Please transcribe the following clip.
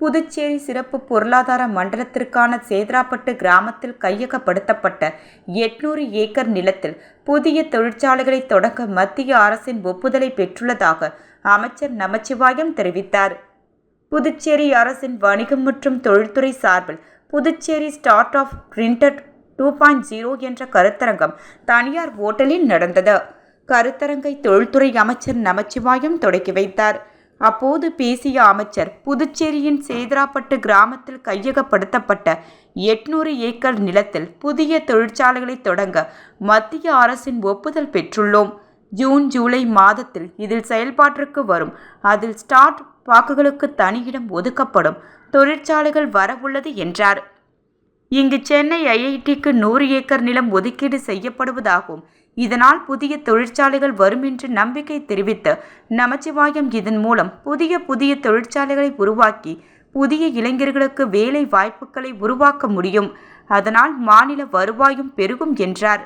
புதுச்சேரி சிறப்பு பொருளாதார மண்டலத்திற்கான சேதராப்பட்டு கிராமத்தில் கையகப்படுத்தப்பட்ட 800 ஏக்கர் நிலத்தில் புதிய தொழிற்சாலைகளை தொடங்க மத்திய அரசின் ஒப்புதலை பெற்றுள்ளதாக அமைச்சர் நமச்சிவாயம் தெரிவித்தார். புதுச்சேரி அரசின் வணிகம் மற்றும் தொழில்துறை சார்பில் புதுச்சேரி ஸ்டார்ட் அப் பிரிண்டட் 2.0 என்ற கருத்தரங்கம் தனியார் ஓட்டலில் நடந்தது. கருத்தரங்கை தொழில்துறை அமைச்சர் நமச்சிவாயம் தொடக்கி வைத்தார். அப்போது பேசிய அமைச்சர், புதுச்சேரியின் சேதராப்பட்டு கிராமத்தில் கையகப்படுத்தப்பட்ட 800 ஏக்கர் நிலத்தில் புதிய தொழிற்சாலைகளை தொடங்க மத்திய அரசின் ஒப்புதல் பெற்றுள்ளோம். ஜூன் ஜூலை மாதத்தில் இதில் செயல்பாட்டிற்கு வரும். அதில் ஸ்டார்ட் வாக்குகளுக்கு தனி இடம் ஒதுக்கப்படும். தொழிற்சாலைகள் வரவுள்ளது என்றார். இங்கு சென்னை ஐஐடிக்கு 100 ஏக்கர் நிலம் ஒதுக்கீடு செய்யப்படுவதாகவும் இதனால் புதிய தொழிற்சாலைகள் வரும் என்று நம்பிக்கை தெரிவித்த நமச்சிவாயம், இதன் மூலம் புதிய தொழிற்சாலைகளை உருவாக்கி புதிய இளைஞர்களுக்கு வேலை வாய்ப்புகளை உருவாக்க முடியும். அதனால் மாநில வருவாயும் பெருகும் என்றார்.